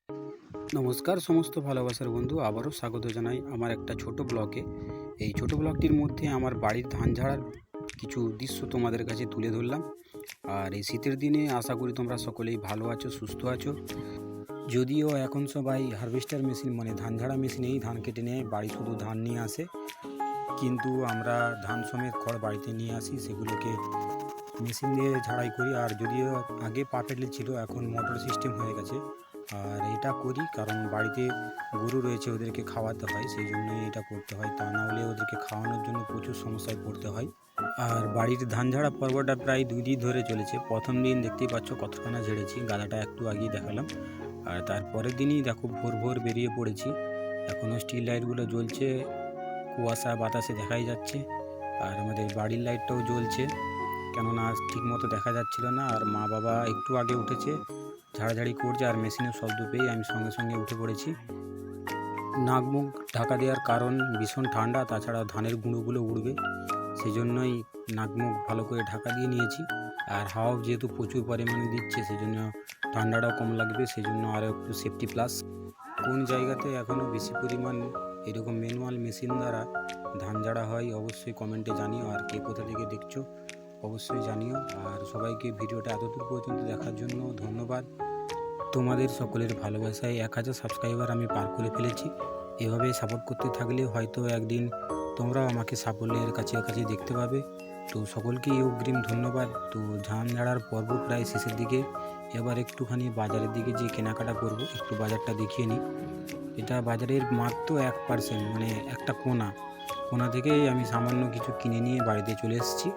নমস্কার সমস্ত ভালোবাসার বন্ধু, আবারও স্বাগত জানাই আমার একটা ছোট ব্লগে। এই ছোট ব্লগটির মধ্যে আমার বাড়ির ধান ঝাড়ার কিছু দৃশ্য তোমাদের কাছে তুলে ধরলাম। আর এই শীতের দিনে আশা করি তোমরা সকলেই ভালো আছো, সুস্থ আছো। যদিও এখন সবাই হারভেস্টার মেশিন মানে ধান ঝাড়া মেশিনেই ধান কেটে নেয়, বাড়ি শুধু ধান নিয়ে আসে, কিন্তু আমরা ধান সমেত খড় বাড়িতে নিয়ে আসি, সেগুলোকে মেশিন দিয়ে ঝাড়াই করি। আর যদিও আগে পাটালি ছিল, এখন মোটর সিস্টেম হয়ে গেছে। আর এটা করি কারণ বাড়িতে গরু রয়েছে, ওদেরকে খাওয়াতে হয়, সেই জন্যই এটা করতে হয়। তা না হলে ওদেরকে খাওয়ানোর জন্য প্রচুর সমস্যায় পড়তে হয়। আর বাড়ির ধান ঝাড়া পর্বটা প্রায় 2 দিন ধরে চলেছে। প্রথম দিন দেখতেই পাচ্ছ কতখানা ঝেড়েছি, গাদাটা একটু আগেই দেখালাম। আর তারপরের দিনই দেখো ভোর ভোর বেরিয়ে পড়েছি। এখনও স্টিল লাইটগুলো জ্বলছে, কুয়াশা বাতাসে দেখাই যাচ্ছে। আর আমাদের বাড়ির লাইটটাও জ্বলছে, কেননা ঠিকমতো দেখা যাচ্ছিল না। আর মা বাবা একটু আগে উঠেছে, ঝাড়াঝাড়ি করছে, আর মেশিনের শব্দ পেয়ে আমি সঙ্গে সঙ্গে উঠে পড়েছি। নাক মুখ ঢাকা দেওয়ার কারণ ভীষণ ঠান্ডা, তাছাড়া ধানের গুঁড়োগুলো উড়বে, সেই জন্যই নাক মুখ ভালো করে ঢাকা দিয়ে নিয়েছি। আর হাওয়াও যেহেতু প্রচুর পরিমাণে দিচ্ছে, সেই জন্য ঠান্ডাটাও কম লাগবে, সেই জন্য আরও একটু সেফটি প্লাস। কোন জায়গাতে এখনও বেশি পরিমাণ এরকম ম্যানুয়াল মেশিন দ্বারা ধান ঝাড়া হয় অবশ্যই কমেন্টে জানিও। আর কে কোথা থেকে দেখছো অবশ্যই জানিও। আর সবাইকে ভিডিওটা এতদূর পর্যন্ত দেখার জন্য ধন্যবাদ। তোমাদের সকলের ভালোবাসায় 1000 সাবস্ক্রাইবার আমি পার করে ফেলেছি। এভাবে সাপোর্ট করতে থাকলে হয়তো একদিন তোমরাও আমাকে সাফল্যের কাছে দেখতে পাবে। তো সকলকেই অগ্রিম ধন্যবাদ। তো ধান ঝাড়ার পর্ব প্রায় শেষের দিকে, এবার একটুখানি বাজারের দিকে যে কেনাকাটা করব, একটু বাজারটা দেখিয়ে নিই। এটা বাজারের মাত্র 1% মানে একটা কোনা থেকেই আমি সামান্য কিছু কিনে নিয়ে বাড়িতে চলে এসেছি।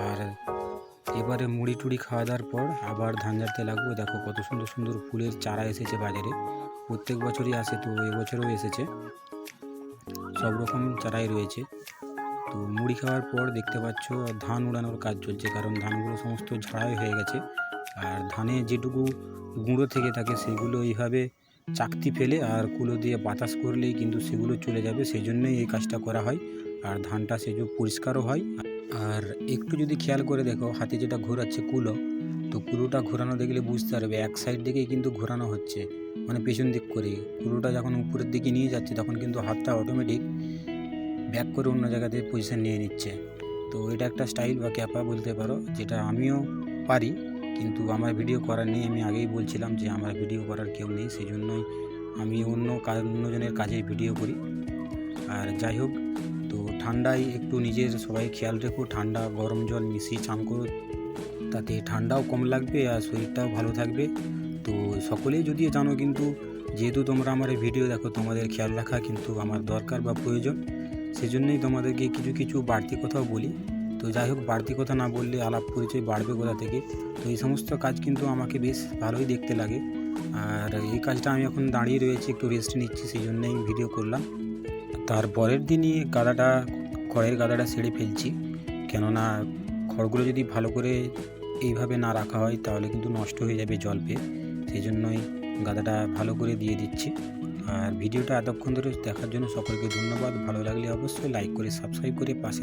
আর এবারে মুড়ি টুড়ি খাওয়া দাওয়ার পর আবার ধান ঝাড়তে লাগবো। দেখো কত সুন্দর সুন্দর ফুলের চারা এসেছে বাজারে, প্রত্যেক বছরই আসে, তো এবছরও এসেছে, সব রকম চারাই রয়েছে। তো মুড়ি খাওয়ার পর দেখতে পাচ্ছ ধান উড়ানোর কাজ চলছে, কারণ ধানগুলো সমস্ত ঝাড়াই হয়ে গেছে। আর ধানে যেটুকু গুঁড়ো থেকে থাকে সেগুলো এইভাবে চাকতি ফেলে আর কুলো দিয়ে বাতাস করলেই কিন্তু সেগুলো চলে যাবে, সেই জন্যই এই কাজটা করা হয়। আর ধানটা সেজন্য পরিষ্কারও হয়। আর একটু যদি খেয়াল করে দেখো হাতে যেটা ঘোরাচ্ছে কুলো, তো কুলোটা ঘোরানো দেখলে বুঝতে পারবে এক সাইড দিকেই কিন্তু ঘোরানো হচ্ছে, মানে পেছন দিক করে। কুলোটা যখন উপরের দিকে নিয়ে যাচ্ছে তখন কিন্তু হাতটা অটোমেটিক ব্যাক করে অন্য জায়গাতে পজিশন নিয়ে নিচ্ছে। তো এটা একটা স্টাইল বা ক্যাপা বলতে পারো, যেটা আমিও পারি, কিন্তু আমার ভিডিও করার নেই। আমি আগেই বলছিলাম যে আমার ভিডিও করার কেউ নেই, সেই জন্যই আমি অন্যজনের কাজেই ভিডিও করি। আর যাই হোক, তো ঠান্ডায় একটু নিজের সবাই খেয়াল রেখো, ঠান্ডা গরম জল মিশিয়ে চান করো, তাতে ঠান্ডাও কম লাগবে আর শরীরটাও ভালো থাকবে। তো সকলেই যদিও জানো, কিন্তু যেহেতু তোমরা আমার এই ভিডিও দেখো, তোমাদের খেয়াল রাখা কিন্তু আমার দরকার বা প্রয়োজন, সেই জন্যই তোমাদেরকে কিছু কিছু বাড়তি কথাও বলি। তো যাই হোক, বাড়তি কথা না বললে আলাপ পরিচয় বাড়বে কোথা থেকে। তো এই সমস্ত কাজ কিন্তু আমাকে বেশ ভালোই দেখতে লাগে। আর এই কাজটা আমি এখন দাঁড়িয়ে রয়েছি, একটু রেস্ট নিচ্ছি, সেই জন্যই ভিডিও করলাম। তারপরের দিনই খড়ের গাদাটা ছেড়ে ফেলছি, কেননা খড়গুলো যদি ভালো করে এইভাবে না রাখা হয় তাহলে কিন্তু নষ্ট হয়ে যাবে জল পেয়ে, সেই জন্যই গাদাটা ভালো করে দিয়ে দিচ্ছি। আর ভিডিওটা এতক্ষণ ধরে দেখার জন্য সকলকে ধন্যবাদ। ভালো লাগলে অবশ্যই লাইক করে সাবস্ক্রাইব করে পাশে